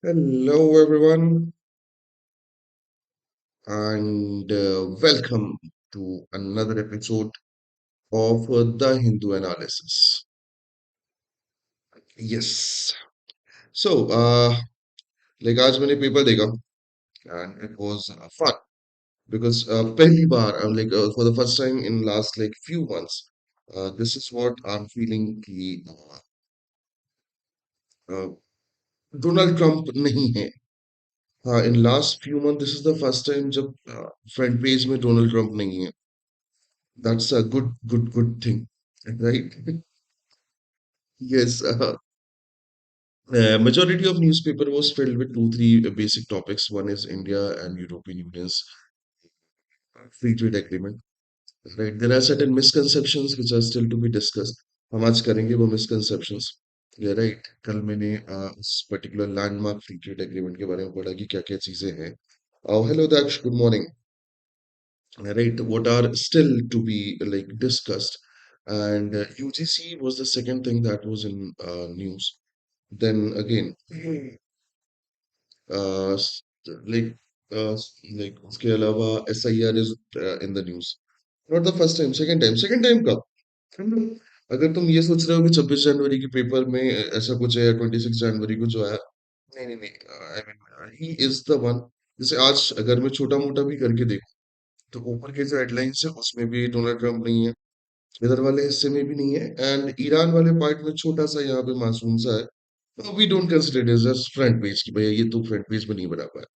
Hello, everyone, and welcome to another episode of the Hindu Analysis. Yes. So, like आज मैंने paper देखा and it was fun because पहली बार I'm like for the first time in last like few months, this is what I'm feeling कि Donald Trump नहीं है. हाँ, in last few months this is the first time जब front page में Donald Trump नहीं है. That's a good thing, right? Yes, majority of newspaper was filled with two, three basic topics. One is India and European Union's free trade agreement. Right? There are certain misconceptions which are still to be discussed. हम आज करेंगे वो misconceptions. Yeah, right. कल मैंने उस particular landmark free trade agreement के बारे में पढ़ा कि क्या-क्या चीजें हैं. Oh, hello Daksh, good morning. Right, what are still to be like discussed, and UGC was the second thing that was in news. Then again, s- like like उसके अलावा SIR is in the news. Not the first time, second time कब? हम्म, अगर तुम ये सोच रहे हो कि 26 जनवरी के पेपर में ऐसा कुछ है या 26 जनवरी को जो आया, नहीं नहीं नहीं, I mean he is the one. जैसे आज अगर मैं छोटा मोटा भी करके देखूं तो ऊपर के जो हेडलाइंस है उसमें भी डोनाल्ड ट्रंप नहीं है, इधर वाले हिस्से में भी नहीं है, एंड ईरान वाले पार्ट में छोटा सा यहाँ पे मासूम सा है. We don't consider it just front page की भैया ये तो फ्रंट पेज में नहीं बना पाया.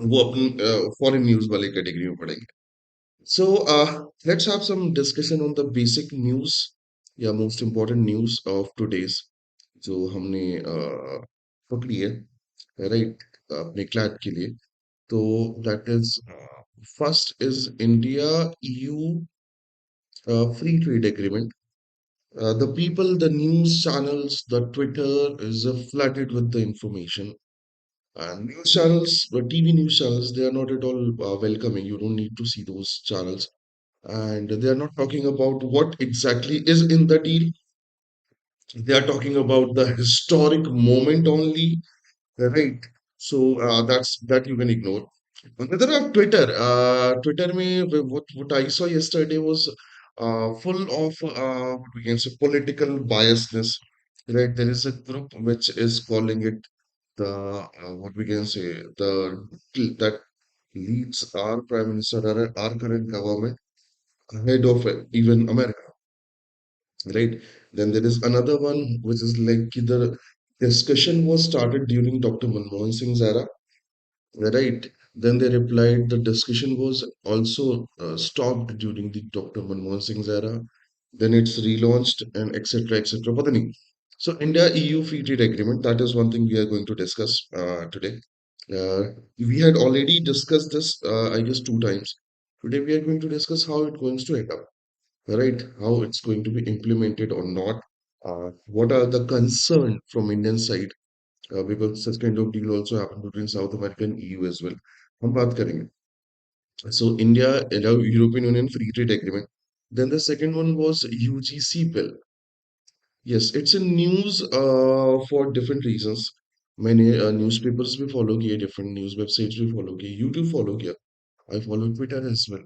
वो अपन फॉरेन न्यूज वाले कैटेगरी में पढ़ेंगे. So let's have some discussion on the basic news या most important news of today's जो हमने पकड़ी है, राइट, अपने क्लैट के लिए. तो that is first is India EU free trade agreement. The people, the news channels, the Twitter is flooded with the information. And news channels, TV news channels, they are not at all welcoming. You don't need to see those channels. And they are not talking about what exactly is in the deal. They are talking about the historic moment only, right? So that's that you can ignore. Whether on Twitter, Twitter में what I saw yesterday was full of what we can say political biasness, right? There is a group which is calling it the what we can say the that leads our prime minister, our current government ahead of even America, right? Then there is another one which is like the discussion was started during Dr. Manmohan Singh's era. Right. Then they replied the discussion was also stopped during the Dr. Manmohan Singh's era. Then it's relaunched and etc. etc. पता नहीं. So India EU free trade agreement, that is one thing we are going to discuss today. We had already discussed this, I guess, two times. Today we are going to discuss how it's going to end up, right? How it's going to be implemented or not. What are the concern from Indian side, because such kind of deal also happened between South America and EU as well. हम बात करेंगे. So India, European Union Free Trade Agreement. Then the second one was UGC bill. Yes, it's in news for different reasons. मैंने newspapers भी follow किए, different news websites भी follow किए, YouTube follow किया. I follow Twitter as well,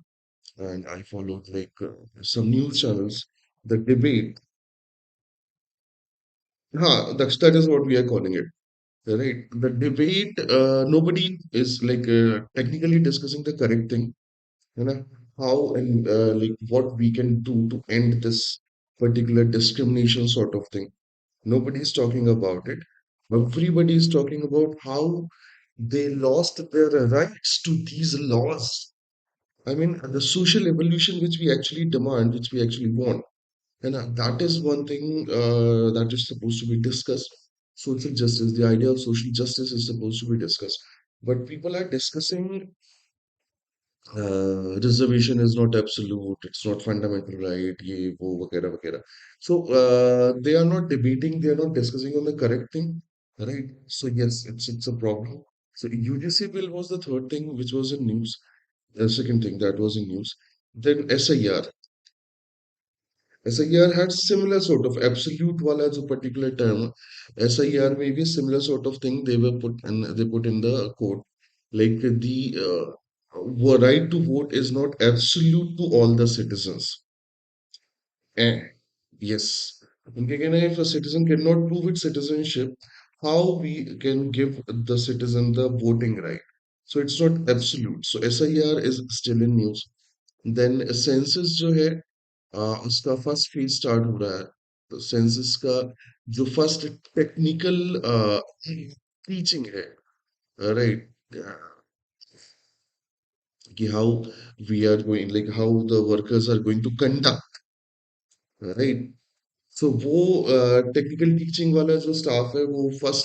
and I followed like some news channels. The debate, that is what we are calling it. Right. The debate, nobody is like technically discussing the correct thing, you know, how and like what we can do to end this particular discrimination sort of thing. Nobody is talking about it. Everybody is talking about how they lost their rights to these laws. I mean, the social evolution which we actually demand, which we actually want. And that is one thing that is supposed to be discussed. Social justice, the idea of social justice is supposed to be discussed. But people are discussing reservation is not absolute, it's not fundamental right, ye, wo, वगैरह वगैरह. So they are not debating, they are not discussing on the correct thing, right? So yes, it's a problem. So UGC bill was the third thing which was in news. The second thing that was in news. Then SIR. SIR had similar sort of absolute wala जो particular term SIR में भी similar sort of thing they put in the code like the right to vote is not absolute to all the citizens. Eh, yes. उनके कहना है if a citizen cannot prove its citizenship, how we can give the citizen the voting right? So it's not absolute. So SIR is still in news. Then census जो है उसका first phase start हो रहा है तो census का जो first technical teaching है राइट कि how we are going like how the workers are going to conduct right so वो टेक्निकल टीचिंग वाला जो स्टाफ है वो फर्स्ट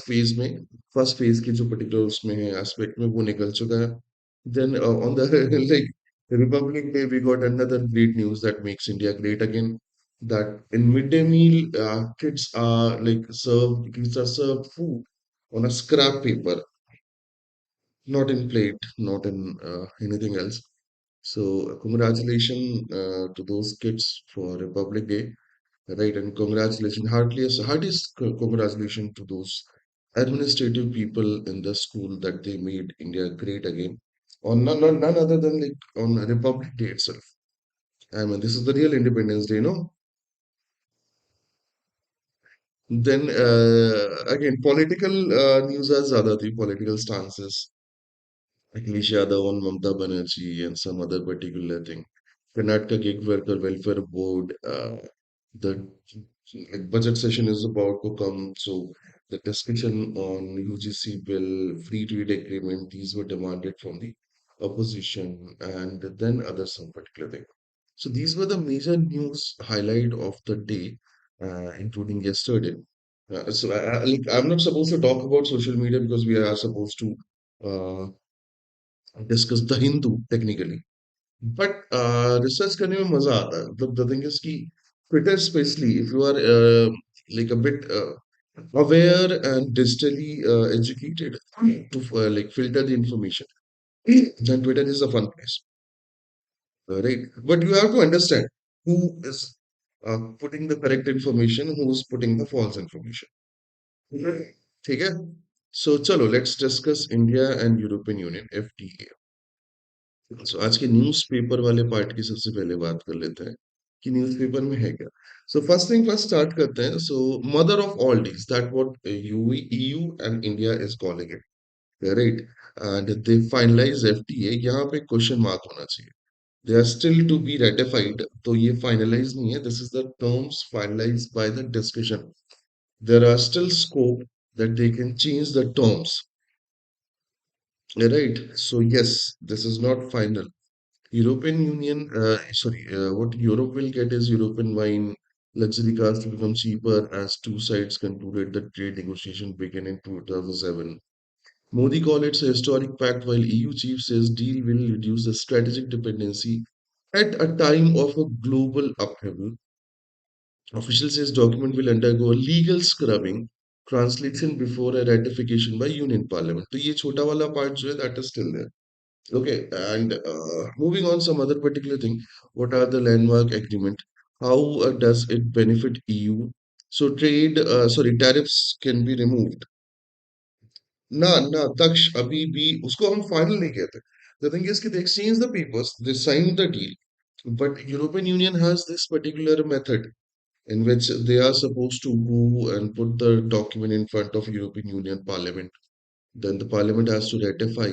फेज के जो पर्टिकुलर उसमें है एस्पेक्ट में वो निकल चुका है then on the like republic day we got another great news that makes India great again that in midday meal kids are served food on a scrap paper not in plate not in anything else so congratulations to those kids for Republic Day. Right, and congratulations, heartiest congratulations to those administrative people in the school that they made India great again. On none other than like on Republic Day itself. I mean, this is the real Independence Day, no? Then again, political news are ज़्यादा थी, political stances. Akhilesh Yadav on Mamata Banerjee and some other particular thing. Karnataka Gig Worker Welfare Board, the budget session is about to come, so the discussion on UGC bill, free trade agreement, these were demanded from the opposition, and then other some particular thing. So these were the major news highlight of the day, including yesterday. I'm not supposed to talk about social media because we are supposed to uh, discuss the Hindu technically. But research करने में मजा आता है. मतलब the thing is कि Twitter especially if you are like a bit aware and digitally educated to like filter the information, then Twitter is a fun place, right? But you have to understand who is putting the correct information, who is putting the false information. ठीक है? So चलो let's discuss India and European Union FTA. सो आज के newspaper वाले part की सबसे पहले बात कर लेते हैं कि न्यूज़पेपर में है क्या so first thing first start करते हैं so mother of all deals that what EU and India is calling it right and they finalise FTA यहाँ पे क्वेश्चन मार्क होना चाहिए they are still to be ratified तो ये finalise नहीं है this is the terms finalise by the discussion there are still scope that they can change the terms right so yes this is not final European Union, what Europe will get is European wine, luxury cars to become cheaper as two sides concluded the trade negotiation began in 2007. Modi called it a historic pact while EU chief says deal will reduce the strategic dependency at a time of a global upheaval. Official says document will undergo a legal scrubbing, translation before a ratification by Union Parliament. तो ये छोटा वाला part जो है that is still there. Okay, and moving on, some other particular thing. What are the landmark agreement? How does it benefit EU? So tariffs can be removed. ना ना तक्ष अभी भी उसको हम final नहीं कहते. The thing is that they exchange the papers, they sign the deal, but European Union has this particular method in which they are supposed to go and put the document in front of European Union Parliament. Then the Parliament has to ratify,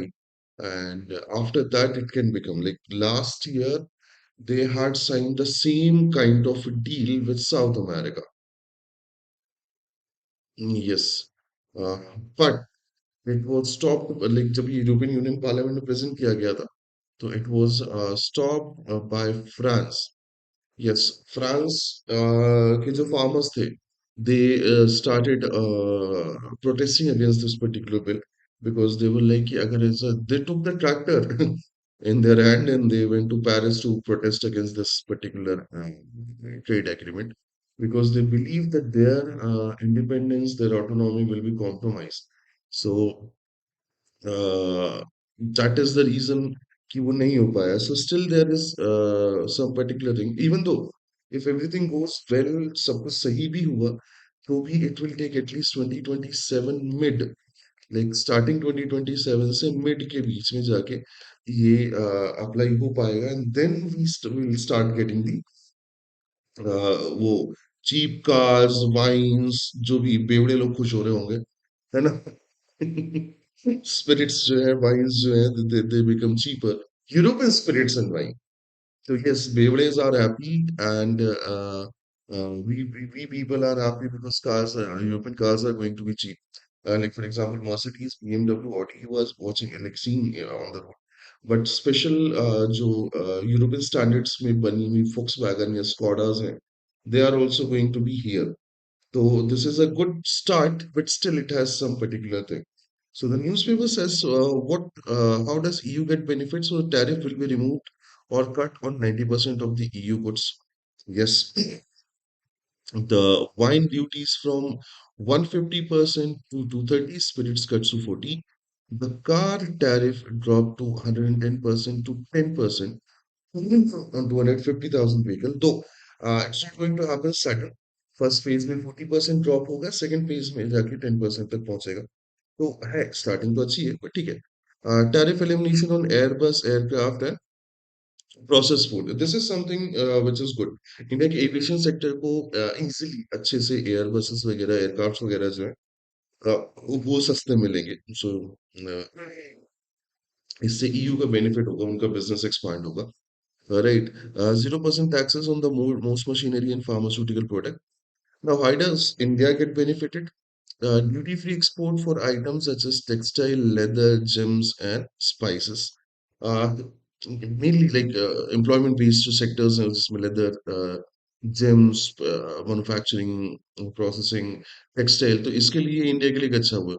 and after that it can become like last year they had signed the same kind of deal with South America. Yes, uh, but it was stopped like जब European union parliament में present किया गया था तो it was stopped by France. Yes, France के जो farmers थे, they started protesting against this particular bill because they were like, कि अगर ऐसा, they took the tractor in their hand and they went to Paris to protest against this particular trade agreement because they believe that their independence, their autonomy will be compromised. So uh, that is the reason कि वो नहीं हो पाया. So still there is some particular thing, even though if everything goes well, सब कुछ सही भी हुआ, तो भी इट विल टेक एटलीस्ट 2027 मिड, लाइक स्टार्टिंग 2027 से मिड के बीच में जाके ये अप्लाई हो पाएगा, and then we will start getting the वो चीप कार्स, वाइन्स, जो भी बेवड़े लोग खुश हो रहे होंगे, है ना? स्पिरिट्स जो है, वाइन्स जो है, they become cheaper, European spirits and wine. So yes, Beyblades are happy, and we people are happy because European cars are going to be cheap. Like for example, Mercedes, BMW, Audi was watching like seeing on the road. But special जो European standards में बनी हुई Volkswagen या Skodas हैं, they are also going to be here. So this is a good start, but still it has some particular thing. So the newspaper says, how does EU get benefits? So tariff will be removed or cut on 90% of the EU goods. Yes, the wine duties from 150% to 230, spirits cut to 40. The car tariff dropped to 110% to 10% on 250,000 vehicle. Though it's not going to happen sudden. First phase में 40% drop होगा, second phase में जाके 10% तक पहुंचेगा. तो है, starting तो अच्छी है, बट ठीक है. Tariff elimination on Airbus aircraft and process food, this is something which is good. India के एविएशन सेक्टर को इजीली अच्छे से एयरबसेस वगैरह, एयरक्राफ्ट वगैरह जो है वो सस्ते मिलेंगे. सो इससे ईयू का बेनिफिट होगा, उनका बिजनेस एक्सपांड होगा. Right. 0% taxes on the most machinery and pharmaceutical product. Now, why does India get benefited? Duty-free export for items such as textile, leather, gems, and spices. Uh, Mainly like employment-based sectors, जिसमें leather, gems, manufacturing, processing, textile. तो इसके लिए India के लिए एक अच्छा हुआ.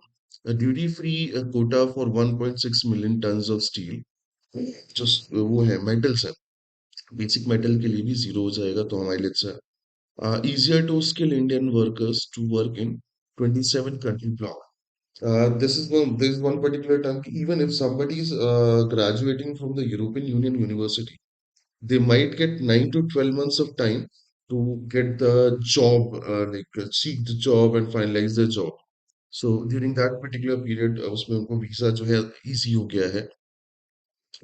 A duty-free quota for 1.6 million tons of steel. जो वो है मेटल्स है, बेसिक मेटल के लिए भी जीरो हो जाएगा, तो हमारे लिए अच्छा है. Easier to skill Indian workers to work in 27 country block. This is one particular term. Even if somebody is graduating from the European Union university, they might get 9 to 12 months of time to get the job, seek the job and finalize the job. So during that particular period, उसमें उनको visa जो है easy हो गया है.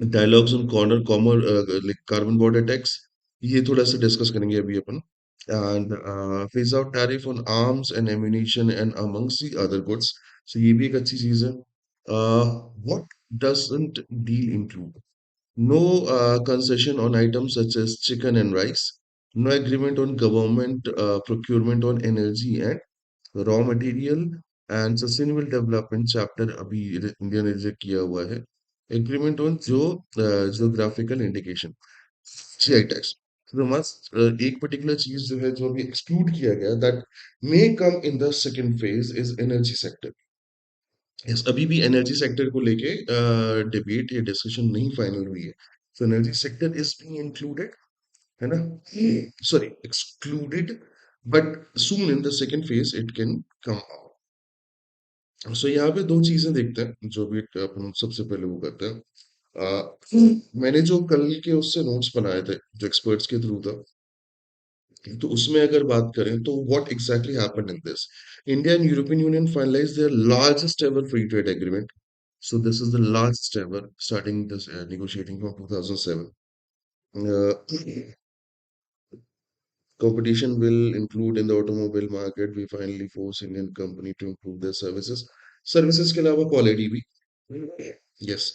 Dialogues on corner comer like carbon border tax, ये थोड़ा सा डिस्कस करेंगे अभी अपन. And phase out tariff on arms and ammunition and amongst the other goods. So ये भी एक अच्छी चीज है. What doesn't deal include? No concession on items such as chicken and rice. No agreement on government procurement on energy and raw material and sustainable development chapter अभी India ने reject किया हुआ है. एग्रीमेंट ऑन जो geographical indication, GI tax. तो मस्त एक particular चीज जो है, जो अभी एक्सक्लूड किया गया, that may come in the second phase, is energy sector. Yes, अभी भी एनर्जी सेक्टर को लेके डिबेट या डिस्कशन नहीं फाइनल हुई है. So energy sector is being included, है ना? Sorry, excluded, but soon in the second phase it can come. So यहाँ पे दो चीजें देखते हैं जो भी अपन सबसे पहले वो करते हैं. मैंने जो कल के उससे नोट्स बनाए थे, जो एक्सपर्ट्स के थ्रू था, तो उसमें अगर बात करें तो what exactly happened in this. India and European union finalise their largest ever free trade agreement. So this is the largest ever, starting this negotiating from 2007. Uh, Competition will include in the automobile market. We finally force Indian company to improve their services. Services के अलावा quality भी. Yes.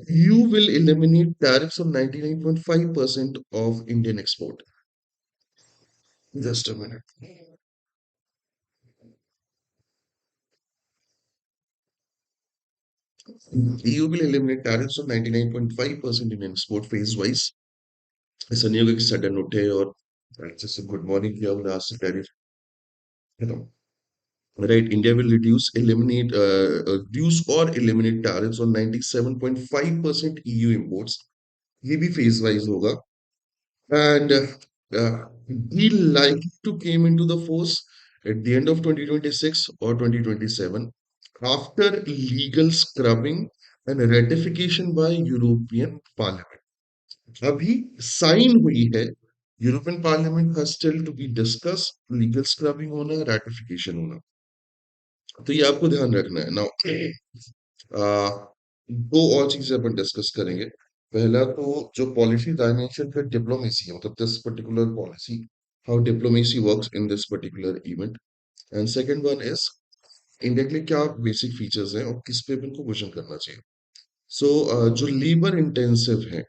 You will eliminate tariffs on 99.5% of Indian export. Just a minute. EU will eliminate tariffs on 99.5% in export phase wise. ऐसा नहीं होगा कि sudden उठे और जैसे गुड मॉर्निंग किया हमने आज से टैरिफ, है ना? Right, India will reduce or eliminate tariffs on 97.5% EU imports. ये भी phase wise होगा. And deal likely to came into the force at the end of 2026 or 2027 after legal scrubbing and ratification by European Parliament. अभी sign हुई है European parliament का still to be discuss, legal scrubbing होना, ratification होना। तो ये आपको ध्यान रखना है। नाउ दो और चीजें अपन डिस्कस करेंगे। पहला तो जो पॉलिसी डायमेंशन का डिप्लोमेसी है, मतलब this particular policy, how diplomacy works in this particular event. And second one is India के लिए क्या बेसिक फीचर्स हैं और किस पे भी इनको क्वेश्चन करना चाहिए। सो जो लेबर इंटेंसिव है,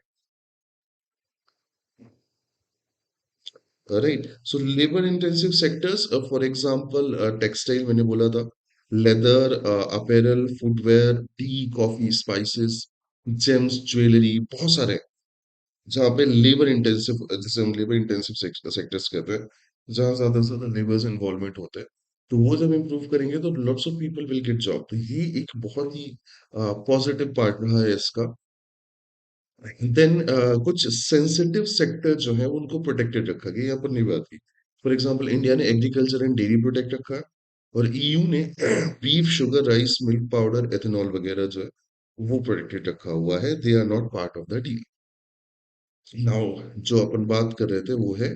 right, so labour intensive sectors, for example textile मैंने बोला था, leather, apparel, footwear, T, coffee, spices, James, jewellery, बहुत सारे जहाँ पे लेबर इंटेंसिव, जैसे हम लेबर इंटेंसिव सेक्टर्स कहते हैं, जहाँ ज्यादा से ज्यादा लेबर्स इन्वॉल्वमेंट होते हैं, तो वो जब इम्प्रूव करेंगे तो lots of people will get job. तो ये एक बहुत ही पॉजिटिव पार्ट रहा है इसका। देन कुछ सेंसिटिव सेक्टर जो है उनको प्रोटेक्टेड रखा गया, यहाँ पर नहीं बात की। फॉर एग्जांपल इंडिया ने एग्रीकल्चर एंड डेयरी प्रोटेक्ट रखा है, और ईयू ने beef, sugar, rice, milk powder, ethanol वगैरह जो है वो प्रोटेक्टेड रखा हुआ है। They are not part of the deal. Now जो अपन बात कर रहे थे वो है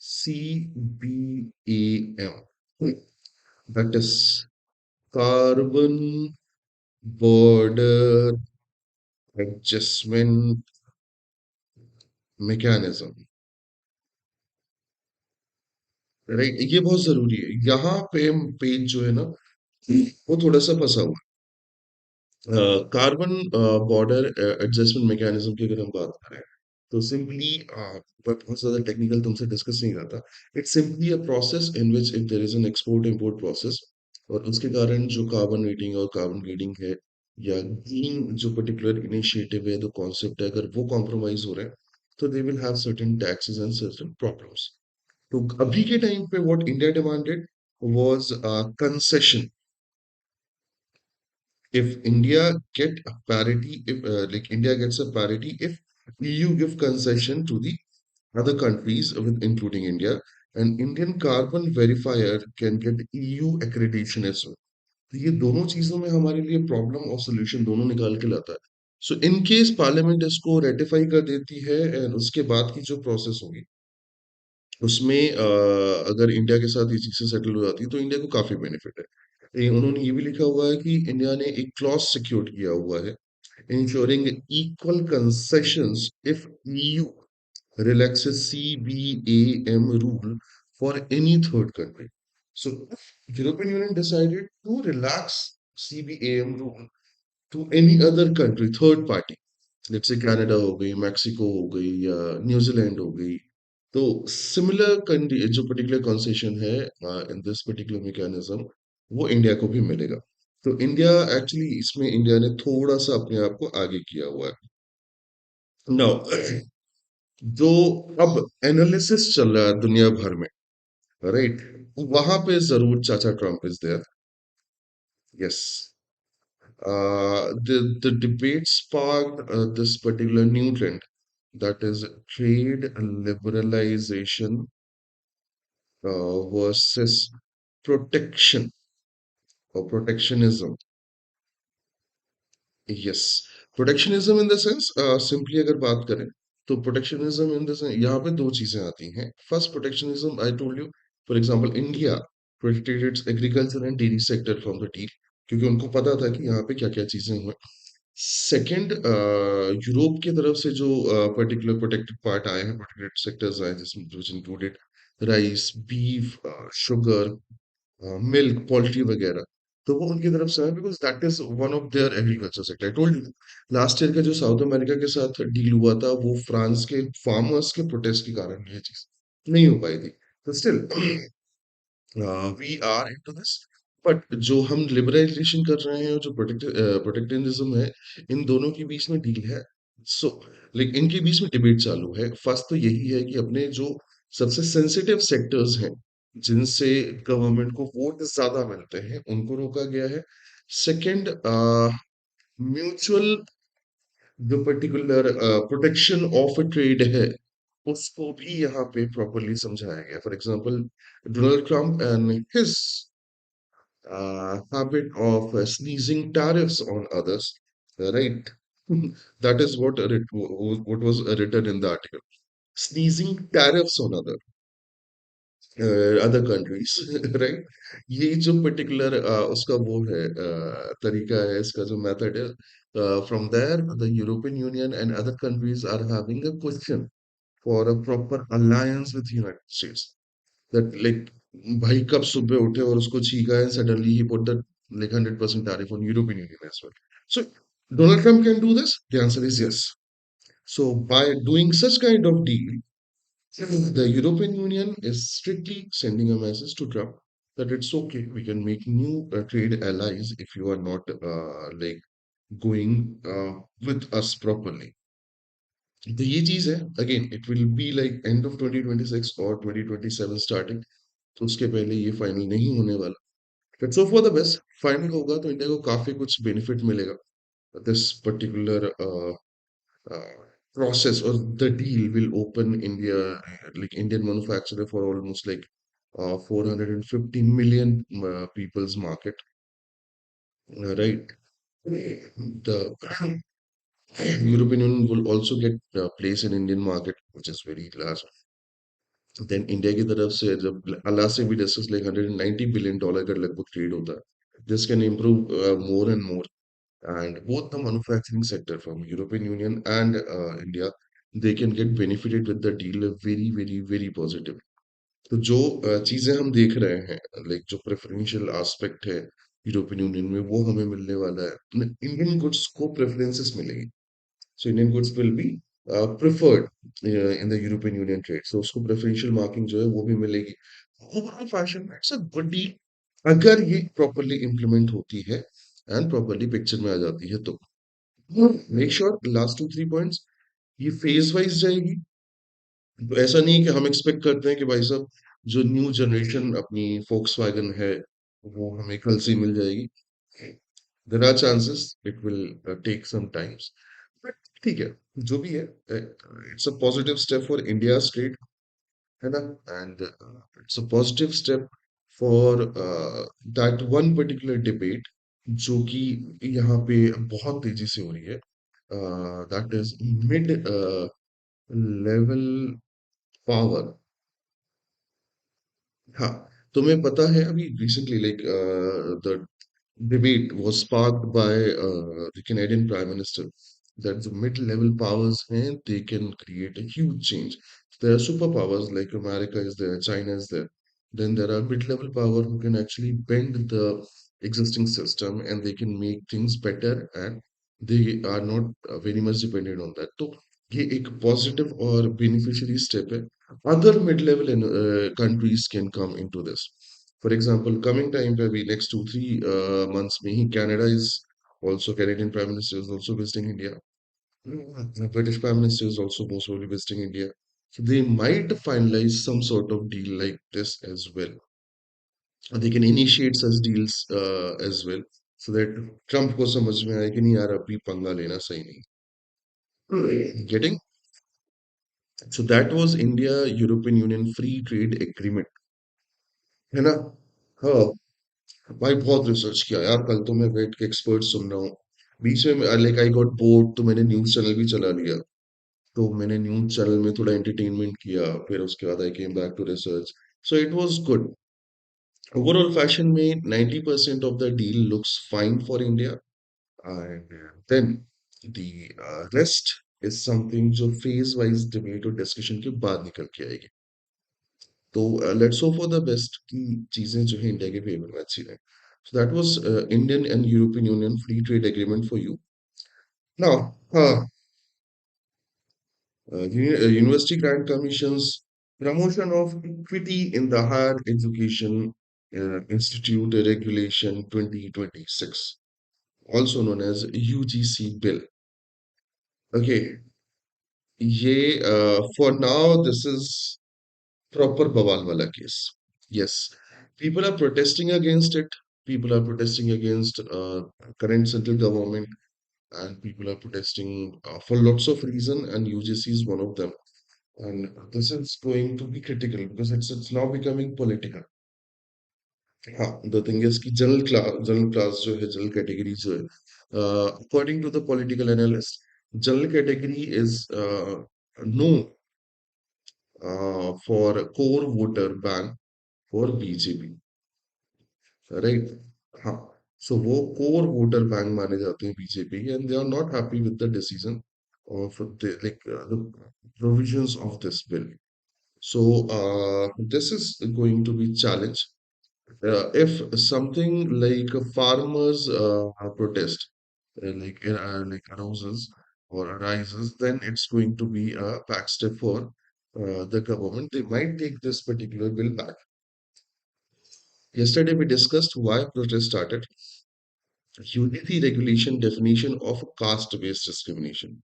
CBAM, that is carbon border adjustment mechanism, right. ये बहुत जरूरी है। यहाँ पे पेज जो है ना वो थोड़ा सा फंसा हुआ कार्बन बॉर्डर एडजस्टमेंट मैकेनिज्म की अगर हम बात करें, तो सिंपली मैं बहुत ज्यादा टेक्निकल तुमसे डिस्कस नहीं करता। It's simply a process in which if there is an export import process, और उसके कारण जो कार्बन रेटिंग और कार्बन गेडिंग है, या ग्रीन जो पर्टिकुलर इनिशिएटिव है, जो कॉन्सेप्ट है, अगर वो कॉम्प्रोमाइज हो रहे हैं, तो they will have certain taxes and certain problems. तो अभी के टाइम पे what India demanded was concession. If India get a parity, if like India gets a parity, if EU give concession to the other countries, with including India, and Indian carbon verifier can get EU accreditation as well. तो ये दोनों चीजों में हमारे लिए problem और solution दोनों निकाल के लाता है। सो इन केस पार्लियामेंट इसको रेटिफाई कर देती है, एंड उसके बाद की जो प्रोसेस होगी उसमें अगर इंडिया के साथ ये चीजें सेटल हो जाती है तो इंडिया को काफी बेनिफिट है। उन्होंने ये भी लिखा हुआ है कि इंडिया ने एक क्लॉज सिक्योर किया हुआ है, ensuring equal concessions if EU relaxes CBAM rule for any third country. So, European Union decided to relax CBAM rule to any other country, third party. Let's say Canada हो गई, Mexico हो गई, या New Zealand हो गई। तो similar country जो particular concession है इन दिस पर्टिकुलर मैकेनिज्म, वो इंडिया को भी मिलेगा। तो इंडिया एक्चुअली इसमें इंडिया ने थोड़ा सा अपने आप को आगे किया हुआ है। नाउ जो अब एनालिसिस चल रहा है दुनिया भर में, राइट, वहां पे जरूर चाचा Trump is there. Yes, the debate sparked this particular new trend, that is trade liberalization versus protection or protectionism. Yes, protectionism in the sense, simply अगर बात करें तो प्रोटेक्शनिज्म इन द सेंस यहाँ पे दो चीजें आती हैं। First, protectionism I told you, for example India protected it's agriculture and dairy sector from the deal, क्योंकि उनको पता था कि यहाँ पे क्या क्या चीजें हुए। सेकंड, यूरोप की तरफ से जो पर्टिकुलर प्रोटेक्टेड पार्ट आए हैं, प्रोटेक्टेड सेक्टर्स आए, जिसमें जो included rice, beef, sugar, milk, poultry वगैरह, तो वो उनकी तरफ से है, because that is one of their agriculture sector. I told you last year का जो साउथ अमेरिका के साथ डील हुआ था, वो फ्रांस के फार्मर्स के प्रोटेस्ट के कारण ये चीज नहीं हो पाई थी। तो still we are into this, but जो हम लिबरलाइजेशन कर रहे हैं और जो प्रोटेक्शनिज्म है, इन दोनों के बीच में डील है। सो लाइक इनके बीच में डिबेट चालू है। फर्स्ट तो यही है कि अपने जो सबसे सेंसिटिव सेक्टर्स हैं, जिनसे गवर्नमेंट को वोट ज्यादा मिलते हैं, उनको रोका गया है। सेकंड, म्यूचुअल जो पर्टिकुलर प्रोटेक्शन ऑफ ट्रेड है, उसको भी यहाँ पे प्रॉपरली समझाया गया। For example, Donald Trump and his habit of sneezing tariffs on others, right? That is what what was written in the article. sneezing tariffs on other countries, right? ये जो particular उसका वो है तरीका है इसका जो method है from there the European Union and other countries are having a question for a proper alliance with United States that like भाई कब सुबह उठे और उसको छीका and suddenly he put the like 100% tariff on European Union as well. So Donald Trump can do this? The answer is yes. So by doing such kind of deal, the European Union is strictly sending a message to Trump that it's okay, we can make new trade allies if you are not like going with us properly. तो ये चीज है again it will be like end of 2026 और 2027 starting तो उसके पहले ये final नहीं होने वाला but so for the best final होगा तो इंडिया को काफी कुछ बेनिफिट मिलेगा this particular process or the deal will open India, like Indian manufacturer for almost like 450 million people's market, right? The European Union will also get place in Indian market, which is very large. Then India की तरफ से जब अल्लाह से भी discuss like $190 billion का लगभग trade होता है this can improve more and more and both the manufacturing sector from European Union and India, they can get benefited with the deal very, very, very positive. तो जो चीजें हम देख रहे हैं लाइक जो प्रेफरेंशियल एस्पेक्ट है यूरोपियन यूनियन में वो हमें मिलने वाला है इंडियन गुड्स को प्रेफरेंसेस मिलेगी so Indian goods will be preferred in the European Union trade. So उसको preferential marking जो है वो भी मिलेगी. Overall fashion, it's a good deal. अगर ये properly implement होती है and properly picture में आ जाती है तो make sure last 2 3 points ये phase wise जाएगी. तो ऐसा नहीं है कि हम expect करते हैं कि भाई साहब जो न्यू जनरेशन अपनी Volkswagen है वो हमें कल से ही मिल जाएगी. There are chances it will take some times. But ठीक है जो भी है it's a positive step for India's trade है ना and it's a positive step for that one particular debate जो कि यहाँ पे बहुत तेजी से हो रही है that is mid level power हाँ तुम्हें पता है अभी recently like the debate was sparked by the Canadian Prime Minister that the mid-level powers and they can create a huge change. There are superpowers like America is there, China is there. Then there are mid-level power who can actually bend the existing system and they can make things better and they are not very much dependent on that. तो ये एक positive और beneficiary step है other mid-level countries can come into this. For example, coming time पे अभी next 2 3 months में ही Canada is also Canadian Prime Minister is also visiting India. The British Prime Minister is also most probably visiting India. So they might finalize some sort of deal like this as well. They can initiate such deals as well so that Trump को समझ में आए कि नहीं यार अभी पंगा लेना सही नहीं. Getting so that was India European Union Free Trade Agreement है ना हाँ भाई बहुत रिसर्च किया यार कल तो मैं बैठ के एक्सपर्ट सुन रहा हूँ बीच में लाइक आई गॉट बोर्ड तो मैंने न्यूज चैनल भी चला लिया तो मैंने न्यूज चैनल में थोड़ा एंटरटेनमेंट किया फिर उसके बाद I came back to research so it was good overall fashion में 90% of the deal looks fine for India and then the rest is something जो फेज वाइज डिबेट और डिस्कशन के बाद निकल के आएगी तो let's hope for the best कि चीजें जो है इंडिया के फेवर में अच्छी रहे so that was Indian and European Union free trade agreement for you now University Grant Commission's promotion of equity in the higher education institute regulation 2026 also known as UGC bill okay ये for now this is proper bawal wala case. Yes, people are protesting against it. People are protesting against current central government, and people are protesting for lots of reason. And UGC is one of them. And this is going to be critical because it's now becoming political. हाँ, the thing is कि general class जो है general category जो है according to the political analyst, general category is known for a core voter ban for BJP, right? हाँ, so वो core voter bank माने जाते हैं BJP and they are not happy with the decision of the provisions of this bill. So this is going to be challenged. If something like a farmers protest like arouses or arises, then it's going to be a back step for the government. They might take this particular bill back. Yesterday we discussed why protest started. Unity regulation definition of caste-based discrimination.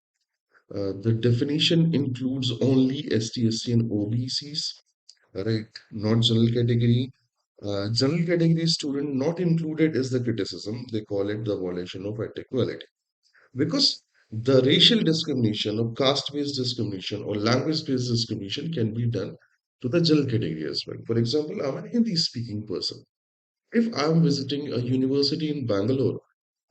The definition includes only ST, SC, and OBCs, right? Not general category. General category student not included is the criticism. They call it the violation of equality. Because the racial discrimination or caste-based discrimination or language-based discrimination can be done to the general category as well. For example, I'm a Hindi-speaking person. If I'm visiting a university in Bangalore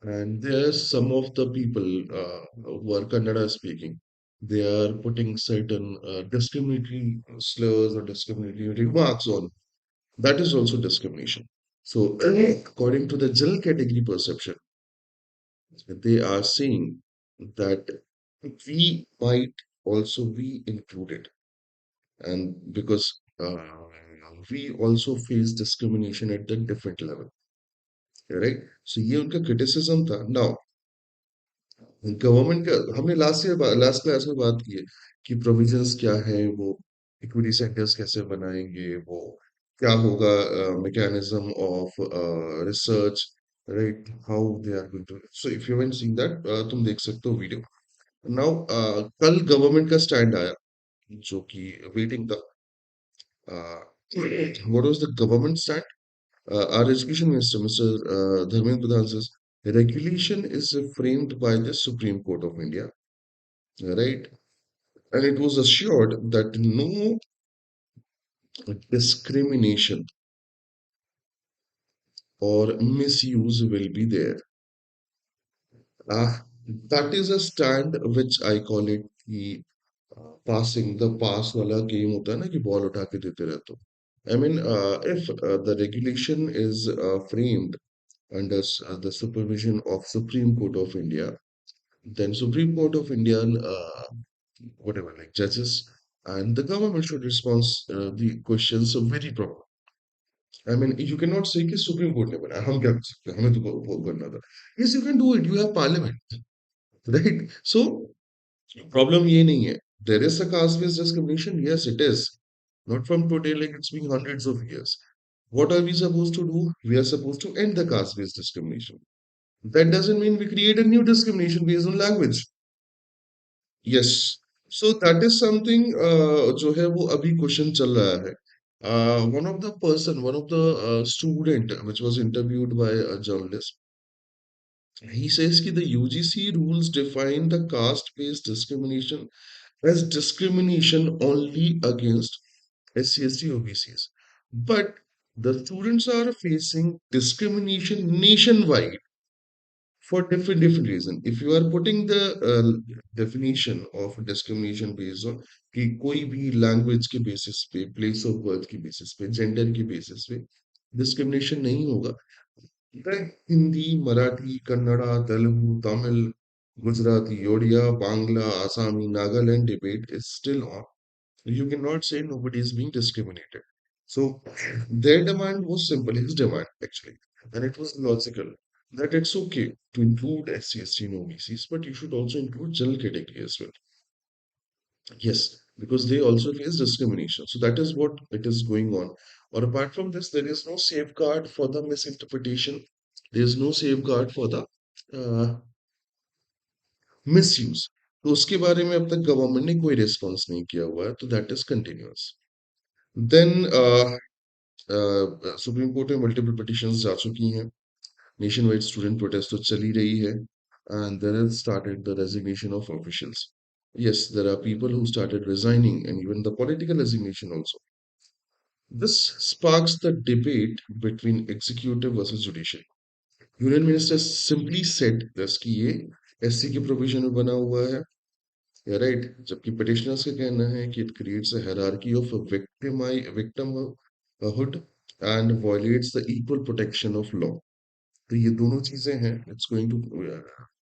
and there's some of the people who are Kannada speaking, they are putting certain discriminatory slurs or discriminatory remarks on. That is also discrimination. So, according to the general category perception, they are saying that we might also be included, and because we also face discrimination at the different level, right? So, ये उनका criticism था. Now, government का हमने last class में बात की है कि प्रोविजंस क्या है वो इक्विटी सेंटर्स कैसे बनाएंगे वो क्या होगा mechanism of research right how they are going to so if you haven't seen that तुम देख सकते हो वीडियो नाउ कल गवर्नमेंट का स्टैंड आया जो कि वेटिंग था what was the government stand our education minister Mr. Dharmendra Pradhan says regulation is framed by the Supreme Court of India, right? And it was assured that no discrimination or misuse will be there. Ah, that is a stand which I call it the passing the pass वाला game होता है ना कि ball उठा के देते रहते हो. I mean, if the regulation is framed under the supervision of Supreme Court of India, then Supreme Court of India, whatever, like judges, and the government should respond the questions very proper. I mean, you cannot say कि Supreme Court ने बनाया हम क्या कर सकते हैं हमें तो वो करना था. Yes, you can do it. You have Parliament, right? So problem ये नहीं है. There is a caste-based discrimination. Yes, it is. Not from today, like it's been hundreds of years. What are we supposed to do? We are supposed to end the caste-based discrimination. That doesn't mean we create a new discrimination based on language. Yes. So that is something जो है वो अभी question चल रहा है. One of the student which was interviewed by a journalist, he says कि the UGC rules define the caste-based discrimination as discrimination only against SC/ST OBCs. But the students are facing discrimination nationwide for different reason. If you are putting the definition of discrimination based on कि कोई भी language के basis पे place of birth के basis पे gender के basis पे discrimination नहीं होगा the Hindi Marathi Kannada Telugu Tamil Gujarati Odia Bangla Asami Nagaland debate is still on. You cannot say nobody is being discriminated. So their demand was simple, his demand actually, and it was logical that it's okay to include SC, ST, and OBCs, but you should also include general category as well. Yes, because they also face discrimination. So that is what it is going on. Or apart from this, there is no safeguard for the misinterpretation. There is no safeguard for the uh, misuse. तो उसके बारे में अब तक government ने कोई response नहीं किया हुआ है तो that is continuous then supreme court में मल्टीपल पिटिशंस जा चुकी हैं नेशन वाइड स्टूडेंट प्रोटेस्ट तो चल ही रही है and there has started the resignation of officials yes there are people who started resigning and even the political resignation also this sparks the debate between executive versus judicial union minister simply said this कि ये SC के provision में बना हुआ है right, जबकि petitioners का कहना है कि it creates a hierarchy of victimhood and violates the equal protection of law. तो ये दोनों चीजें हैं, it's going to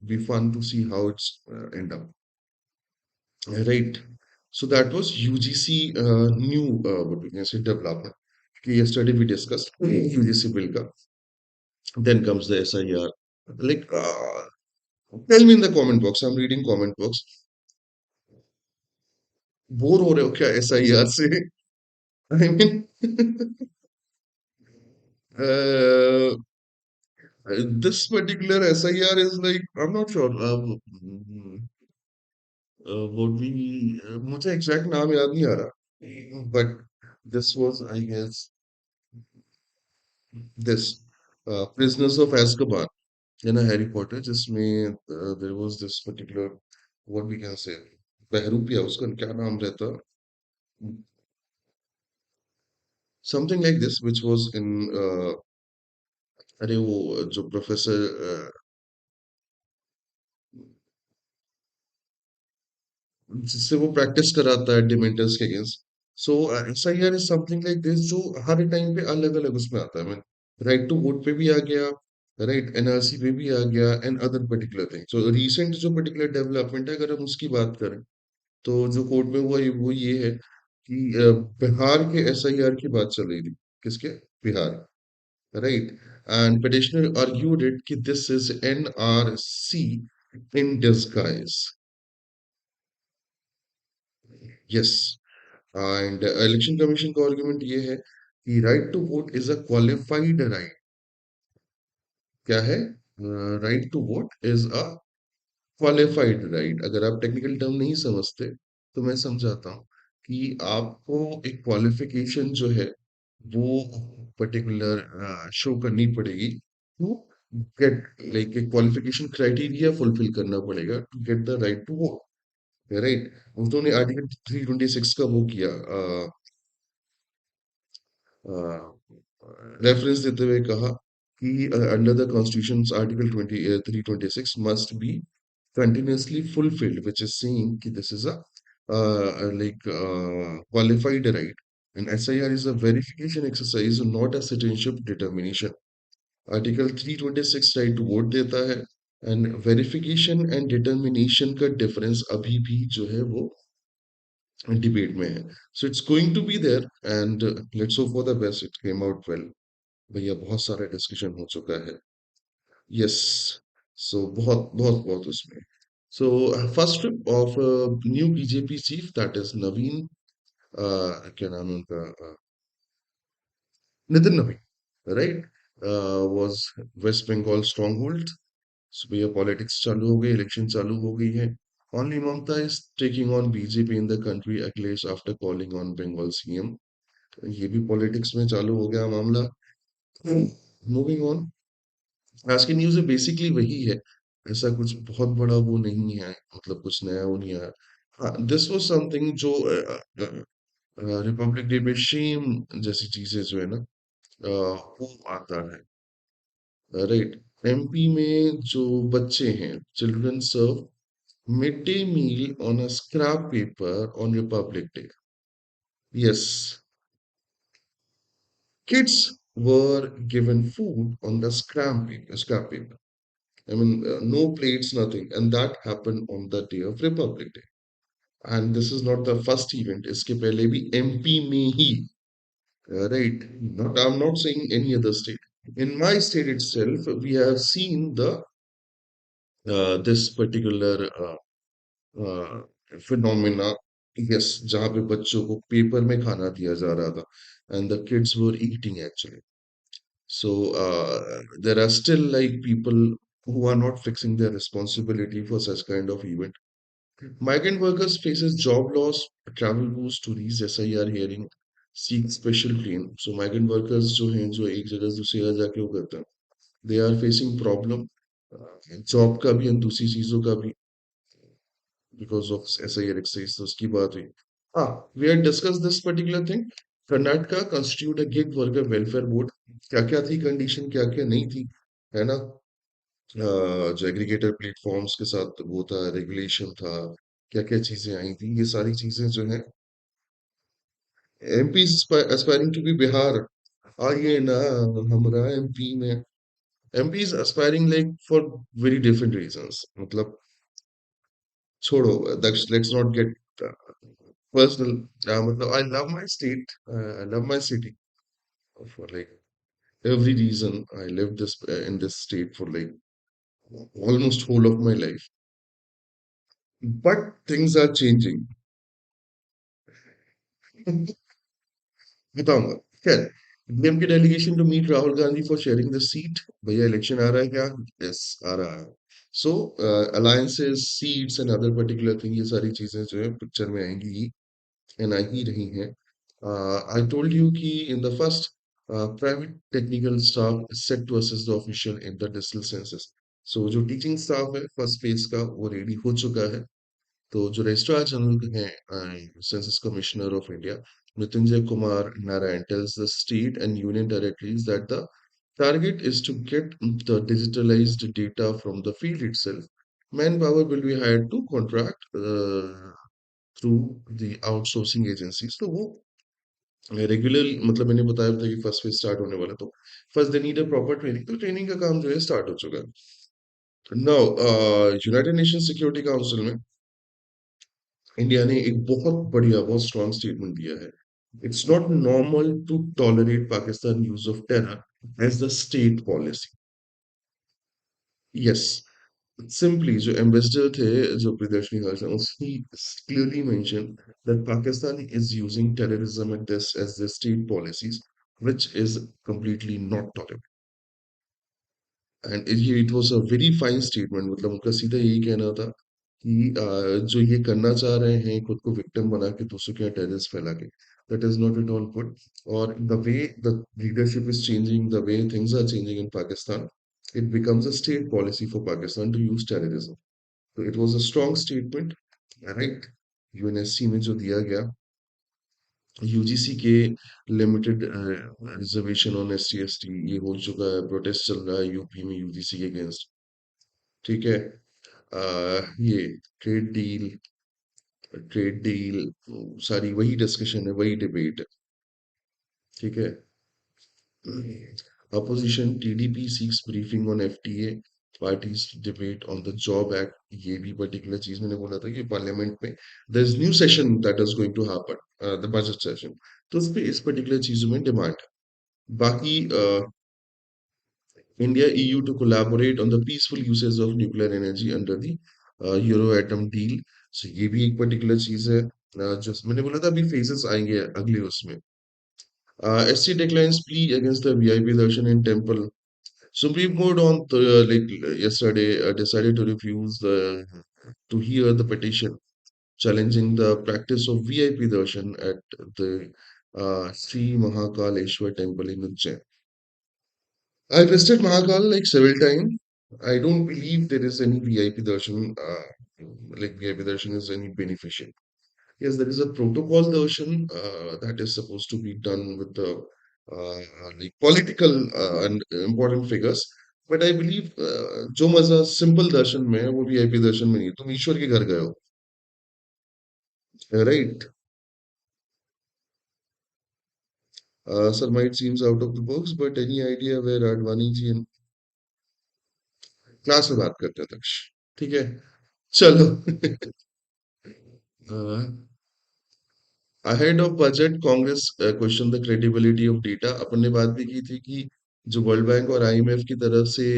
be fun to see how it's end up, right. So that was UGC new what we can say development. Yesterday we discussed UGC bill ka. Then comes the SIR. Like, tell me in the comment box. I'm reading comment box. Bore हो रहे हो क्या SIR से? I mean, uh, this particular SIR is like, I'm not sure. What we मुझे exact नाम याद नहीं आ रहा. But this was, I guess, this Prisoners of Azkaban. In a Harry Potter, जिसमें there was this particular, what we can say, बहरूपिया उसका क्या नाम रहता, something like this, which was in अरे वो जो प्रोफेसर जिससे वो प्रैक्टिस कराता है डिमेंटर्स के against. So SIR is something like this, जो हर टाइम पे अलग अलग उसमें आता है. मैं राइट टू वोट पे भी आ गया, राइट एनआरसी पे भी आ गया, and other particular thing. So recent जो पर्टिकुलर डेवलपमेंट है, अगर हम उसकी बात करें, तो जो कोर्ट में हुआ वो ये है कि बिहार के एसआईआर की बात चल रही थी. किसके? Bihar, right. And petitioner argued it कि this is NRC in disguise. Yes. And election commission का आर्ग्यूमेंट ये है कि right to vote is a qualified right. क्या है? Right to vote is a qualified right. अगर आप टेक्निकल टर्म नहीं समझते तो मैं समझाता हूँ कि आपको एक क्वालिफिकेशन जो है वो पर्टिकुलर शो करनी पड़ेगी टू गेट, लाइक एक क्वालिफिकेशन क्राइटेरिया फुलफिल करना पड़ेगा to get the right to vote, right. उन्होंने आर्टिकल 326 का वो किया, रेफरेंस देते हुए कहा कि under the constitution article 326 must be continuously fulfilled, which is saying कि this is a qualified right, and SIR is a verification exercise, not a citizenship determination. Article 326 right to vote देता है, and verification and determination का difference अभी भी जो है वो debate में है. So it's going to be there, and let's hope for the best. It came out well. भैया बहुत सारा डिस्कशन हो चुका है. यस. सो बहुत बहुत बहुत उसमें. सो first trip of new BJP chief, that is नवीन, क्या नाम है उनका, नितिन नवीन, right, was West Bengal stronghold. So भैया पॉलिटिक्स चालू हो गई, इलेक्शन चालू हो गई है. Only Mamata is taking on BJP in the country Akhilesh after calling on Bengal CM. ये भी पॉलिटिक्स में चालू हो गया मामला. मूविंग ऑन, आज की न्यूज़ बेसिकली वही है. ऐसा कुछ बहुत बड़ा वो नहीं है, मतलब कुछ नया वो नहीं आया. हाँ, दिस वाज समथिंग जो रिपब्लिक डे पे शेम जैसी चीजें जो है ना, वो आता है, राइट. एमपी में जो बच्चे हैं, children serve mid day meal on a scrap paper on republic day. Yes, kids were given food on the scrap paper. I mean, no plates, nothing. And that happened on the day of Republic Day. And this is not the first event. इसके पहले भी MP में ही, right? Not, I'm not saying any other state. In my state itself, we have seen the this particular uh, phenomena. Yes, जहाँ पे बच्चों को paper में खाना दिया जा रहा था, and the kids were eating actually. So there are still like people who are not fixing their responsibility for such kind of event. Migrant workers faces job loss, travel boost, tourists SIR hearing, seek special train. So migrant workers जो हैं, जो एक जगह से दूसरी जगह जाके वो करते हैं, they are facing problem, job का भी और दूसरी चीजों का भी, because of SIR exercise. तो उसकी बात हुई. हाँ, we had discussed this particular thing. Karnataka constitute a gig worker welfare board. क्या क्या थी कंडीशन, क्या क्या नहीं थी, है ना. जो एग्रीगेटर प्लेटफॉर्म्स के साथ वो था, रेगुलेशन था, क्या क्या चीजें आई थी, ये सारी चीजें जो है, MP aspiring to be Bihar, आइए ना हमारा एमपी में, MP is aspiring like for very different reasons, मतलब छोड़ो, लेट्स नॉट गेट पर्सनल। मतलब I love my state, I love my city for like every reason. I lived this in this state for like almost whole of my life, but things are changing. बताऊंगा। खैर, DMK delegation to meet Rahul Gandhi for sharing the seat. भैया election आ रहा है क्या? Yes, आ रहा है। So alliances, seats and other particular thing, ये सारी चीजें जो है पिक्चर में आएंगी ही, एंड आ ही रही हैं। आई टोल्ड यू कि in the first private technical staff set to assist the official in the digital census. So जो टीचिंग स्टाफ है फर्स्ट फेज का वो रेडी हो चुका है। तो जो रजिस्ट्रार जनरल हैं, census commissioner of India, Mrityunjay Kumar Narayan, tells the state and union territories that the target is to get the digitalized data from the field itself. Manpower will be hired to contract through the outsourcing agencies. तो वो regular, मतलब मैंने बताया था कि first phase start होने वाला, तो first they need a proper training, तो ट्रेनिंग का काम जो है स्टार्ट हो चुका है। Now united nation security council में इंडिया ने एक बहुत बढ़िया, बहुत स्ट्रॉन्ग स्टेटमेंट दिया है। It's not normal to tolerate Pakistan use of terror as the state policy. Yes, simply जो एम्बेसडर थे, जो प्रदर्शनी हर्ष, उसने clearly mention that Pakistan is using terrorism and this as the state policies, which is completely not tolerable. And ये it was a very fine statement, मतलब उनका सीधा यही कहना था कि जो ये करना चाह रहे हैं, खुद को विक्टिम बना के दूसरों के यहाँ टेररिस्ट फैला के, that is not at all good. और the way the leadership is changing, the way things are changing in Pakistan, it becomes a state policy for Pakistan to use terrorism. तो it was a strong statement, right, UNSC में जो दिया गया। UGC के limited reservation on S T S T, ये हो चुका है, प्रोटेस्ट चल रहा है यूपी में यूजीसी के अगेंस्ट। ठीक है। ये ट्रेड डील, ट्रेड डील, सारी वही डिस्कशन है, वही डिबेट है। ठीक है। Opposition TDP seeks briefing on FTA, parties debate on the job act. ये भी पर्टिकुलर चीज मैंने बोला था कि पार्लियामेंट में there is new session that is going to happen, the budget session. तो उस पे इस पर्टिकुलर चीजों में डिमांड है। बाकी India EU to collaborate on the peaceful uses of nuclear energy under the Euro-atom deal. So ये भी एक पर्टिकुलर चीज है, जो मैंने बोला था अभी फेजेस आएंगे अगले उसमें। SC declines plea against the VIP darshan in temple. Supreme Court on like yesterday decided to refuse to hear the petition challenging the practice of VIP darshan at the Sri Mahakaleshwar temple in Ujjain. I visited Mahakal like several times. I don't believe there is any VIP darshan, like VIP darshan is any beneficial. Yes, there is a protocol darshan that is supposed to be done with the like political and important figures. But I believe जो मजा simple दर्शन में है वो VIP दर्शन में नहीं है। तुम ईश्वर के घर गए हो, right? Sir might seems out of the box, but any idea where Advani ji in class में बात करते हैं तक्ष, ठीक है, चलो। Ahead of budget Congress question the credibility of data. अपन ने बात भी की थी कि जो वर्ल्ड बैंक और आईएमएफ की तरफ से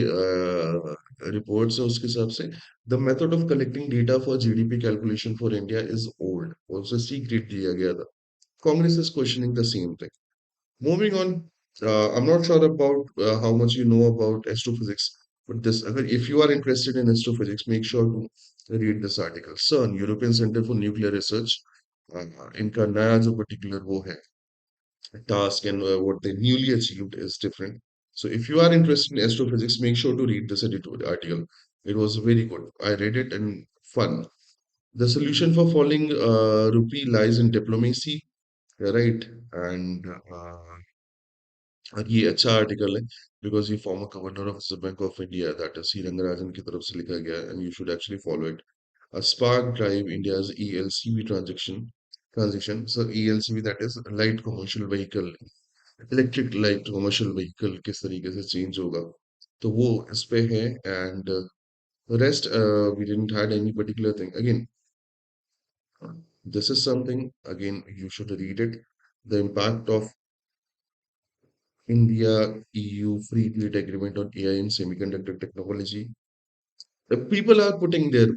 रिपोर्ट्स है उसके हिसाब से the method of collecting data for GDP calculation for India is old, और उसे सीक्रेट दिया गया था। Congress is questioning the same thing. Moving on, I'm not sure about how much you know about astrophysics, but this, if you are interested in astrophysics, make sure to read this article. CERN, European Center for Nuclear Research, इनका नया जो particular वो है task and what they newly achieved is different. So if you are interested in astrophysics, make sure to read this editorial article. It was very good. I read it and fun. The solution for falling rupee lies in diplomacy, right? And और ये अच्छा article है because ये former governor of reserve bank of India that is C Rangarajan की तरफ से लिखा गया है and you should actually follow it. a spark drive India's ELCV transition. So ELCV, that is light commercial vehicle, electric light commercial vehicle किस तरीके से change होगा, तो वो इस पे है. And rest we didn't had any particular thing. Again, this is something, again, you should read it. The impact of India EU free trade agreement on AI and semiconductor technology. The people are putting their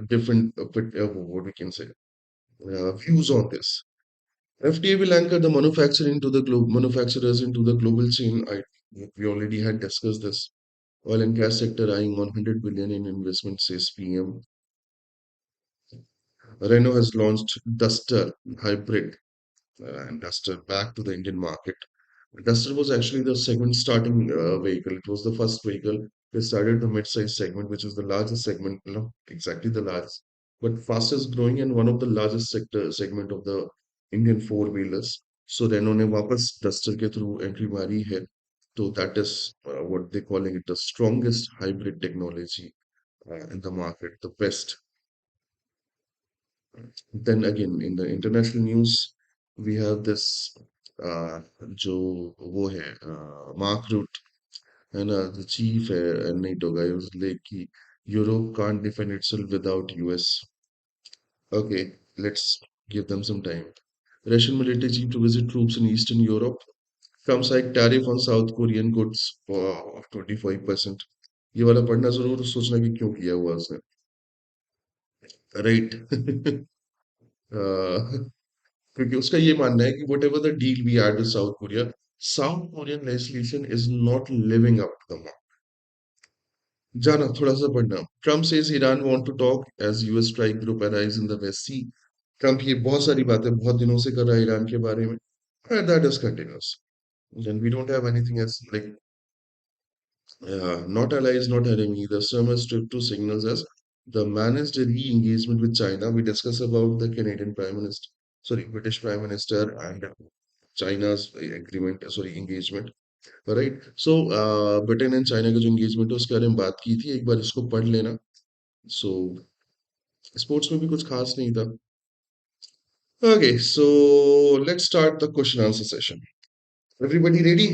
different what we can say views on this. FTA will anchor the manufacturers into the global chain. We already had discussed this. Oil and gas sector eyeing 100 billion in investment, says PM. Renault has launched Duster hybrid, and Duster back to the Indian market. Duster was actually the segment starting vehicle. It was the first vehicle. They started the mid-size segment, which is the largest segment, not exactly the largest, but fastest growing and one of the largest sector segment of the Indian four-wheelers. So Renault ने वापस Duster के through entry मारी है. So that is what they're calling it, the strongest hybrid technology in the market, the best. Then again, in the international news, we have this जो वो है Mark Rutte है ना, the chief है NATO guy, was like कि Europe can't defend itself without US. Okay, let's give them some time. Russian military chief to visit troops in Eastern Europe. Trump's hike tariff on South Korean goods of 25%. ये वाला पढ़ना जरूर, सोचना कि क्यों किया हुआ उसने. राइट. क्योंकि उसका ये मानना है कि whatever the deal we had with South Korea, South Korean legislation is not living up to the mark. जाना थोड़ा सा पढ़ना. Trump says Iran want to talk as US strike group arrives in the West Sea. Trump ये बहुत सारी बातें बहुत दिनों से कर रहा है ईरान के बारे में. And that is continuous. Then we don't have anything else like not allies, not enemy. The summit trip to signals as the managed re-engagement with China. We discuss about the Canadian Prime Minister, sorry, British Prime Minister and China's agreement, sorry, engagement. Right. So Britain and China का जो engagement है उसके बारे में बात की थी, एक बार इसको पढ़ लेना. सो स्पोर्ट्स में भी कुछ खास नहीं था. Okay, so let's start the question answer session. Everybody ready?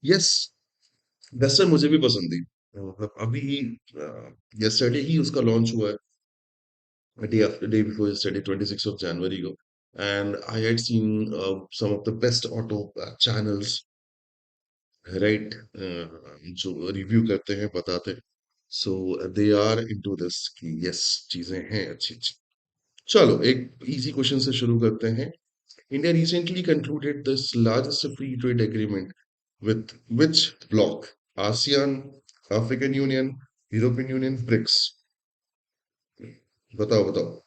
Yes. Western मुझे भी पसंद थी. मतलब अभी यस्टरडे ही उसका लॉन्च हुआ है, day after day before yesterday, 26 of January को. And I had seen some of the best auto channels, right, जो रिव्यू करते हैं, बताते हैं. So they are into this कि यस, चीजें हैं अच्छी अच्छी. चलो एक इजी क्वेश्चन से शुरू करते हैं. India recently concluded this largest free trade agreement with which bloc? ASEAN, African Union, European Union, BRICS? बताओ बताओ.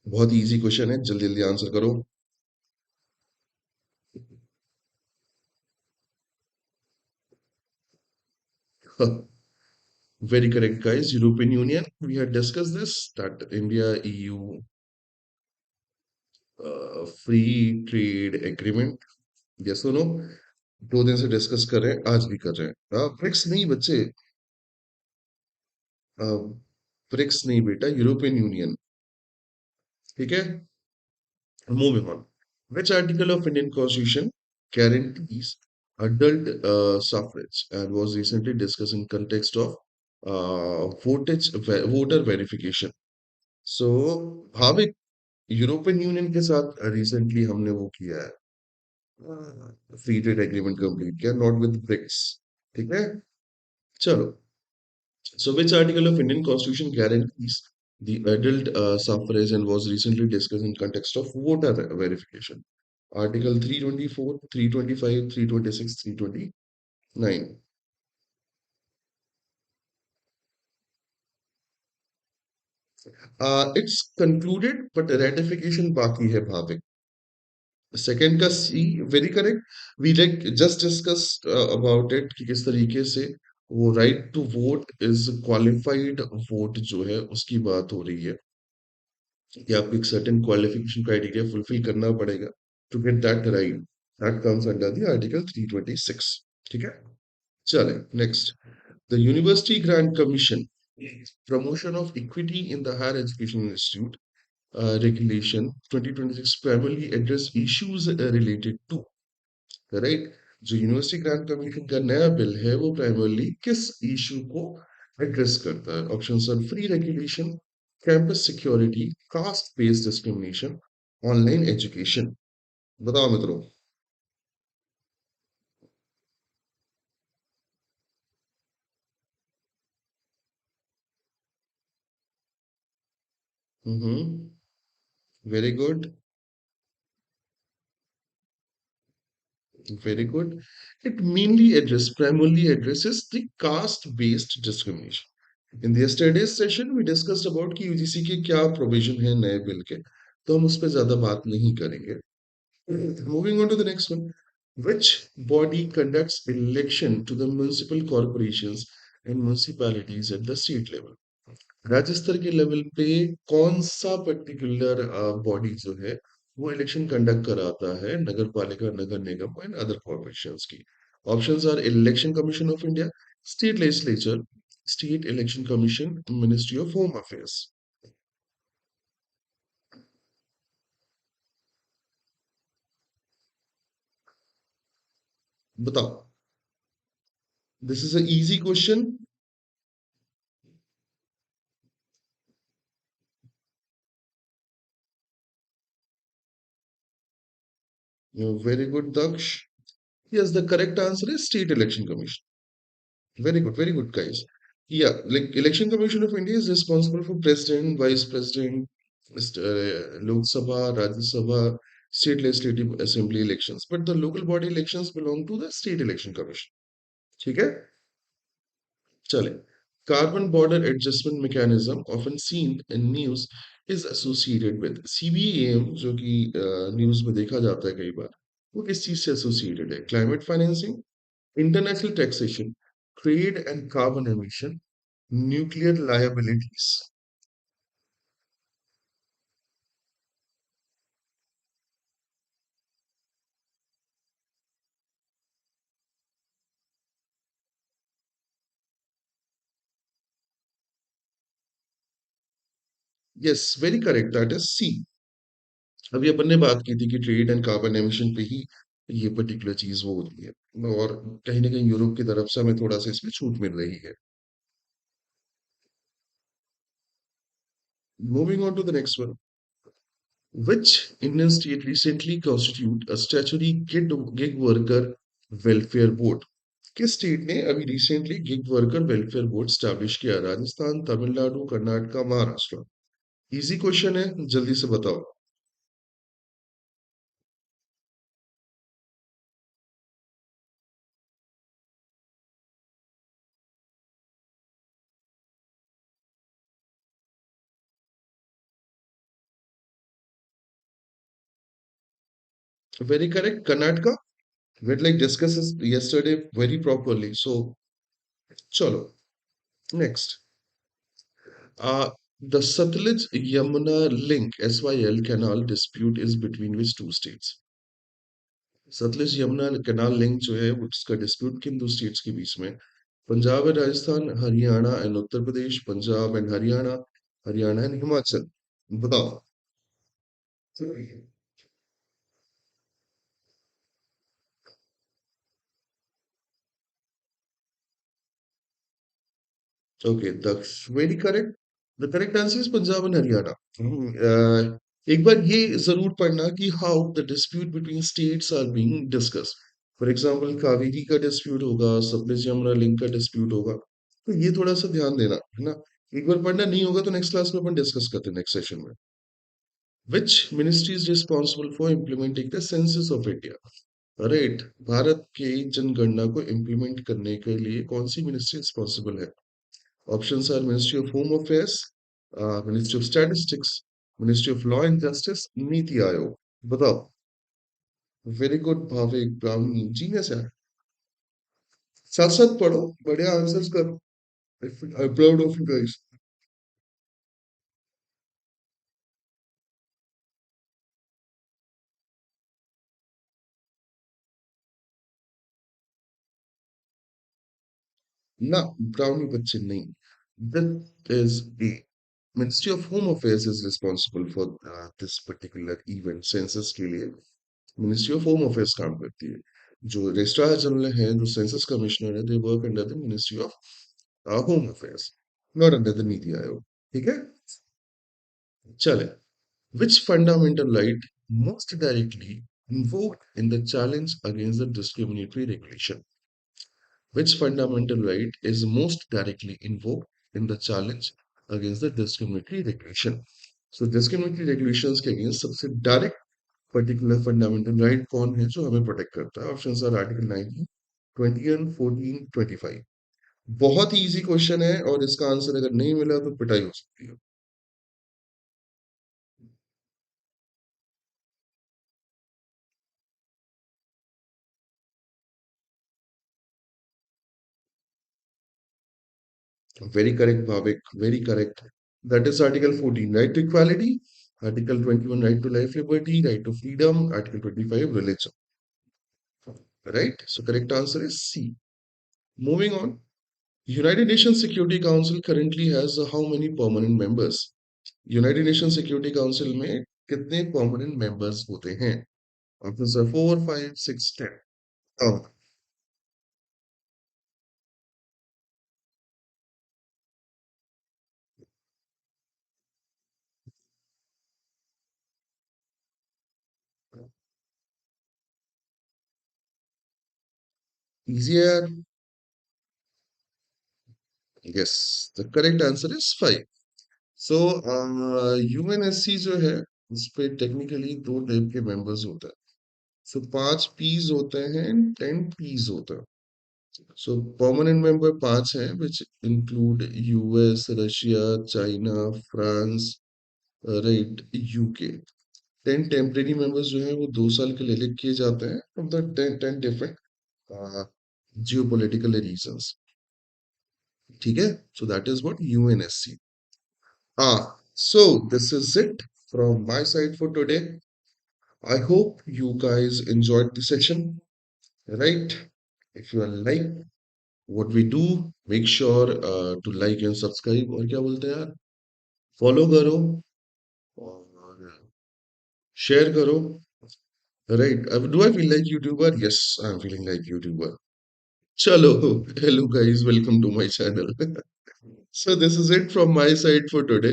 बहुत इजी क्वेश्चन है, जल्दी जल्दी आंसर करो. Very correct, guys. European Union. We had discussed this, that India EU free trade agreement. Yes or no? 2 दिन से discuss कर रहे हैं, आज भी कर रहे हैं. ब्रिक्स नहीं बच्चे, ब्रिक्स नहीं बेटा, यूरोपियन यूनियन. ठीक है. Moving on. Which article of Indian Constitution guarantees adult suffrage and was recently discussed in context of voter verification? So, Bhavik, European union के साथ रिसेंटली हमने वो किया है, फ्री ट्रेड एग्रीमेंट कंप्लीट किया, नॉट विद ब्रिक्स. ठीक है. चलो. So, which article of Indian Constitution guarantees the adult suffrage and was recently discussed in context of voter verification? Article 324, 325, 326, 329. It's concluded, but ratification बाकी है Bhavik. Second का C, very correct. We like just discuss about it कि किस तरीके से वो right to vote is qualified vote जो है उसकी बात हो रही है. कि आपको एक सर्टेन क्वालिफिकेशन क्राइटेरिया फुलफिल करना पड़ेगा to get that right. That comes under the article 326। ठीक है, चले next. The University Grant Commission, promotion of equity in the higher education institute, regulation 2026 primarily address issues related to, right. जो university Grant commission का नया bill है वो primarily किस issue को एड्रेस करता है? Option are free regulation, campus security, caste based discrimination, online education. बताओ मित्रों। Hmm, very good, very good. It mainly address primarily addresses the caste based discrimination. In the yesterday's session we discussed about कि UGC के क्या provision है नए bill के, तो हम उस पर ज्यादा बात नहीं करेंगे। Moving on to the next one. Which body conducts election to the municipal corporations and municipalities at the state level? राज्य स्तर के लेवल पे कौन सा पर्टिकुलर बॉडी जो है वो इलेक्शन कंडक्ट कराता है नगर पालिका, नगर निगम एंड अदर कॉर्पोरेशंस की? Options are election commission of India, state legislature, state election commission, ministry of home affairs. बताओ। This is a easy question. Very good Daksh. Yes, the correct answer is State Election Commission. Very good, guys. Yeah, like Election Commission of India is responsible for president, vice president, Lok Sabha, Rajya Sabha, state legislative assembly elections. But the local body elections belong to the State Election Commission. ठीक है, चले। Carbon border adjustment mechanism, often seen in news, is associated with CBAM, जो कि news में देखा जाता है कई बार। वो किस चीज से एसोसिएटेड है? Climate financing, international taxation, trade and carbon emission, nuclear liabilities. Yes, very correct. That is C. अभी अपन ने बात की थी कि ट्रेड एंड कार्बन एमिशन पे ही ये पर्टिकुलर चीज वो होती है, और कहीं ना कहीं यूरोप की तरफ से हमें थोड़ा सा इसमें छूट मिल रही है। Moving on to the next one. Which Indian state recently constitute a statutory gig worker welfare board? किस स्टेट ने अभी recently gig worker welfare board establish किया? राजस्थान, तमिलनाडु, कर्नाटका, महाराष्ट्र। इजी क्वेश्चन है, जल्दी से बताओ। Very correct, Karnataka. Wait like discuss yesterday very properly, so चलो next. uh, the Satluj Yamuna link SYL canal dispute is between which two states? Satluj Yamuna canal link जो है उसका dispute किन दो स्टेट्स के बीच में? Punjab and Rajasthan, Haryana and Uttar Pradesh, Punjab and Haryana, Haryana and Himachal. बताओ। Okay, Daksh, very correct. The correct answer is Punjab and Haryana. एक बार ये जरूर पढ़ना कि how the dispute between states are being discuss. For example Kaveri का डिस्प्यूट होगा, सतलुज यमुना लिंक का डिस्प्यूट होगा, तो ये थोड़ा सा ध्यान देना है ना। एक बार पढ़ना नहीं होगा तो नेक्स्ट क्लास में अपन डिस्कस करते हैं नेक्स्ट सेशन में। Which ministry is responsible for implementing the census of India? Right, Bharat के जनगणना को इम्प्लीमेंट करने के लिए कौन सी मिनिस्ट्री रिस्पॉन्सिबल है? Options are Ministry of Home Affairs, Ministry of Statistics, Ministry of Law and Justice, NITI Aayog. बताओ। वेरी गुड भाविक, ब्राह्मणी, जीनियस है। साथ साथ पढ़ो, बढ़िया आंसर्स करो। I proud of you guys. No, brownie but Chennai. That is a Ministry of Home Affairs is responsible for this particular event census के लिए ministry of home affairs काम करती है जो रजिस्ट्रार जनरल है जो सेंसस कमिश्नर है they work under the ministry of home affairs not under the NITI Aayog ठीक है चले which fundamental right most directly invoked in the challenge against the discriminatory regulation which fundamental right is most directly invoked in the challenge against the discriminatory regulation so discriminatory regulations के against सबसे direct particular fundamental right कौन है जो हमें protect करता है options are article 19 21 14 25 बहुत ही easy question है और इसका आंसर अगर नहीं मिला तो पिटाई हो सकती है very correct Bhavik very correct that is article 14 right to equality article 21 right to life liberty right to freedom article 25 religion right so correct answer is C moving on United nation security Council currently has how many permanent members United nation security council में कितने permanent members होते हैं options are 4 5 6 10 oh easier yes the correct answer is 5 so UNSC जो है उस पे technically दो type के मेंबर्स होते हैं सो 5 पीस होते हैं 10 पीस होते हैं सो परमानेंट मेंबर 5 हैं which include US Russia China France right UK 10 temporary members जो हैं वो 2 साल के लिए elect किए जाते हैं from the 10 different geopolitical reasons ठीक है so that is what UNSC so this is it from my side for today. I hope you guys enjoyed the session, right? If you like what we do, make sure to like and subscribe और क्या बोलते हैं यार follow करो और share करो right अब do I feel like YouTuber yes I am feeling like YouTuber चलो hello guys welcome to my channel so this is it from my side for today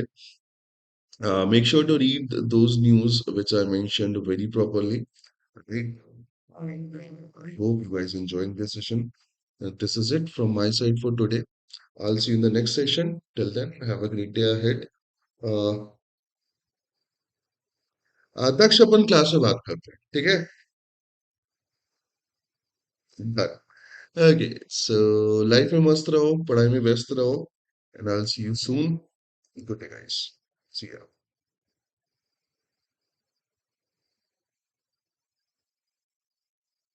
make sure to read those news which I mentioned very properly right I hope you guys enjoying this session. This is it from my side for today. I'll see you in the next session. Till then, have a great day ahead. Uh, Daksha upon class में बात करते हैं ठीक है Done. Okay, so life में मस्त रहो पढ़ाई में व्यस्त रहो and I'll see you soon. Good day guys. See ya.